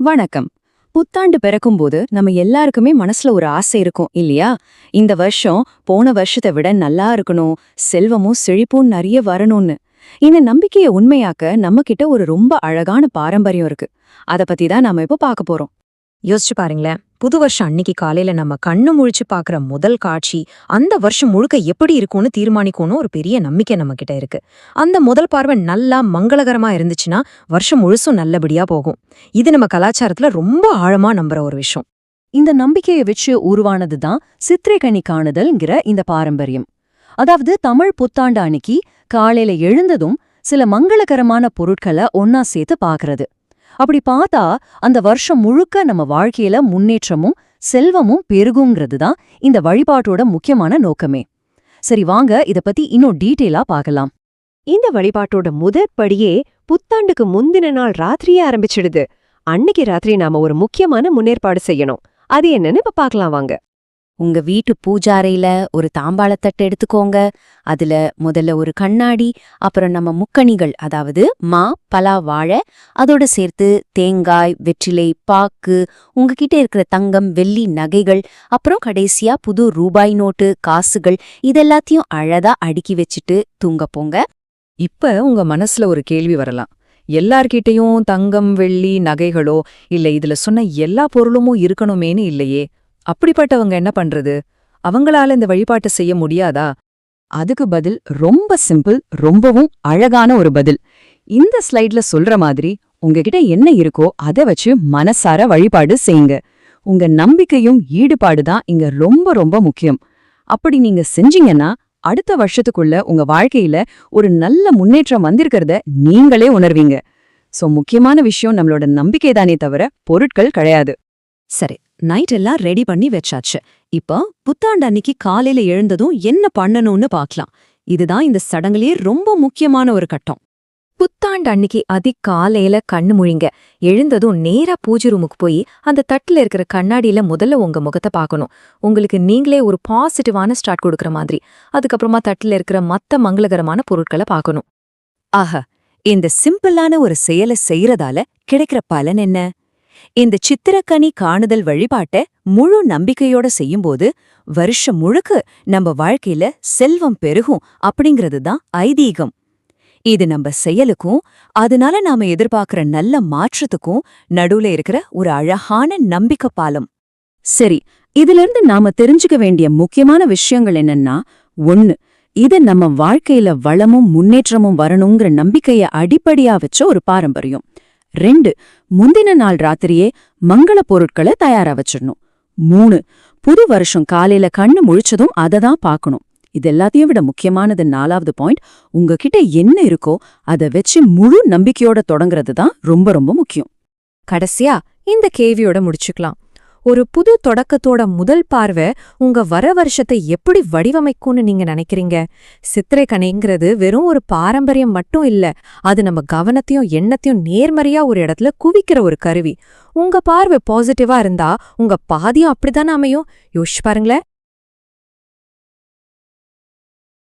வணக்கம். புத்தாண்டு பிறக்கும்போது நம்ம எல்லாருக்குமே மனசுல ஒரு ஆசை இருக்கும் இல்லையா? இந்த வருஷம் போன வருஷத்தை விட நல்லா இருக்கணும், செல்வமும் செழிப்பும் நிறைய வரணும்னு. இந்த நம்பிக்கையை உண்மையாக்க நம்ம கிட்ட ஒரு ரொம்ப அழகான பாரம்பரியம் இருக்கு. அத பத்தி தான் நாம இப்ப பார்க்க போறோம். யோசிச்சு பாருங்களேன், புது வருஷம் அன்னைக்கு காலையில நம்ம கண்ணு முழிச்சு பாக்குற முதல் காட்சி அந்த வருஷம் முழுக்க எப்படி இருக்கும்னு தீர்மானிக்கும்னு ஒரு பெரிய நம்பிக்கை நம்ம கிட்ட இருக்கு. அந்த முதல் பார்வை நல்லா மங்களகரமா இருந்துச்சுன்னா வருஷம் முழுசும் நல்லபடியா போகும். இது நம்ம கலாச்சாரத்துல ரொம்ப ஆழமா நம்புற ஒரு விஷயம். இந்த நம்பிக்கையை வச்சு உருவானதுதான் சித்திரை கனி காணுதல்ங்கிற இந்த பாரம்பரியம். அதாவது தமிழ் புத்தாண்டு அன்னைக்கு காலையில எழுந்ததும் சில மங்களகரமான பொருட்களை ஒன்னா சேர்த்து பாக்குறது. அப்படி பார்த்தா அந்த வருஷம் முழுக்க நம்ம வாழ்க்கையில முன்னேற்றமும் செல்வமும் பெருகுங்கிறது தான் இந்த வழிபாட்டோட முக்கியமான நோக்கமே. சரி, வாங்க இத பத்தி இன்னும் டீட்டெயிலா பார்க்கலாம். இந்த வழிபாட்டோட முதற்படியே புத்தாண்டுக்கு முந்தின நாள் ராத்திரியே ஆரம்பிச்சிடுது. அன்னைக்கு ராத்திரி நாம ஒரு முக்கியமான முன்னேற்பாடு செய்யணும். அது என்னன்னு இப்ப பார்க்கலாம் வாங்க. உங்க வீட்டு பூஜாரையில ஒரு தாம்பாளத்தட்டு எடுத்துக்கோங்க. அதுல முதல்ல ஒரு கண்ணாடி, அப்புறம் நம்ம முக்கணிகள், அதாவது மா, பலா, வாழை, அதோட சேர்த்து தேங்காய், வெற்றிலை, பாக்கு, உங்ககிட்ட இருக்கிற தங்கம், வெள்ளி நகைகள், அப்புறம் கடைசியா புது ரூபாய் நோட்டு, காசுகள், இதெல்லாத்தையும் அழகா அடுக்கி வச்சுட்டு தூங்க போங்க. இப்ப உங்க மனசுல ஒரு கேள்வி வரலாம். எல்லார்கிட்டயும் தங்கம், வெள்ளி, நகைகளோ இல்ல இதுல சொன்ன எல்லா பொருளுமும் இருக்கணுமேனு இல்லையே. அப்படிப்பட்டவங்க என்ன பண்றது? அவங்களால இந்த வழிபாட்டை செய்ய முடியாதா? அதுக்கு பதில் ரொம்ப சிம்பிள், ரொம்பவும் அழகான ஒரு பதில். இந்த ஸ்லைட்ல சொல்ற மாதிரி உங்ககிட்ட என்ன இருக்கோ அதை வச்சு மனசார வழிபாடு செய்யுங்க. உங்க நம்பிக்கையும் ஈடுபாடு தான் இங்க ரொம்ப ரொம்ப முக்கியம். அப்படி நீங்க செஞ்சீங்கன்னா அடுத்த வருஷத்துக்குள்ள உங்க வாழ்க்கையில ஒரு நல்ல முன்னேற்றம் வந்திருக்கிறத நீங்களே உணர்வீங்க. சோ முக்கியமான விஷயம் நம்மளோட நம்பிக்கை தானே தவிர பொருட்கள் கிடையாது. சரி, நைட் எல்லாம் ரெடி பண்ணி வச்சாச்சு. இப்ப புத்தாண்டு அன்னைக்கு காலையில எழுந்ததும் என்ன பண்ணணும்னு பார்க்கலாம். இதுதான் இந்த சடங்குலயே ரொம்ப முக்கியமான ஒரு கட்டம். புத்தாண்டு அன்னைக்கு அதிகாலையில கண்ணு முழிங்க. எழுந்ததும் நேரா பூஜை ரூமுக்கு போய் அந்த தட்டுல இருக்கிற கண்ணாடியில முதல்ல உங்க முகத்தை பார்க்கணும். உங்களுக்கு நீங்களே ஒரு பாசிட்டிவான ஸ்டார்ட் கொடுக்கற மாதிரி. அதுக்கப்புறமா தட்டுல இருக்கிற மத்த மங்களகரமான பொருட்களை பார்க்கணும். ஆஹா, இந்த சிம்பிளான ஒரு செயலை செய்யறதால கிடைக்கிற பலன் என்ன? இந்த சித்திரக்கனி காணுதல் வழிபாட்டை முழு நம்பிக்கையோட செய்யும்போது வருஷம் முழுக்க நம்ம வாழ்க்கையில செல்வம் பெருகும் அப்படிங்கிறது தான் ஐதீகம். இது நம்ம செயலுக்கும் அதனால நாம எதிர்பார்க்கிற நல்ல மாற்றத்துக்கும் நடுவுல இருக்கிற ஒரு அழகான நம்பிக்கை பாலம். சரி, இதிலிருந்து நாம தெரிஞ்சுக்க வேண்டிய முக்கியமான விஷயங்கள் என்னன்னா, 1, இது நம்ம வாழ்க்கையில வளமும் முன்னேற்றமும் வரணுங்கிற நம்பிக்கைய அடிப்படையா வச்ச ஒரு பாரம்பரியம். 2, முந்தின நாள் ராத்திரியே மங்கள பொருட்களை தயாரா வச்சிடணும். 3, புது வருஷம் காலையில கண்ணு முழிச்சதும் அதை தான் பார்க்கணும். இது எல்லாத்தையும் விட முக்கியமானது 4வது பாயிண்ட், உங்ககிட்ட என்ன இருக்கோ அதை வச்சு முழு நம்பிக்கையோட தொடங்குறது தான் ரொம்ப ரொம்ப முக்கியம். கடைசியா இந்த கேள்வியோட முடிச்சுக்கலாம். ஒரு புது தொடக்கத்தோட முதல் பார்வை உங்க வர வருஷத்தை எப்படி வடிவமைக்கும்னு நீங்க நினைக்கிறீங்க? சித்திரை கனிங்கிறது வெறும் ஒரு பாரம்பரியம் மட்டும் இல்ல, அது நம்ம கவனத்தையும் எண்ணத்தையும் நேர்மறையா ஒரு இடத்துல குவிக்கிற ஒரு கருவி. உங்க பார்வை பாசிட்டிவா இருந்தா உங்க பாதியும் அப்படித்தானே அமையும். யோசிச்சு பாருங்களேன்.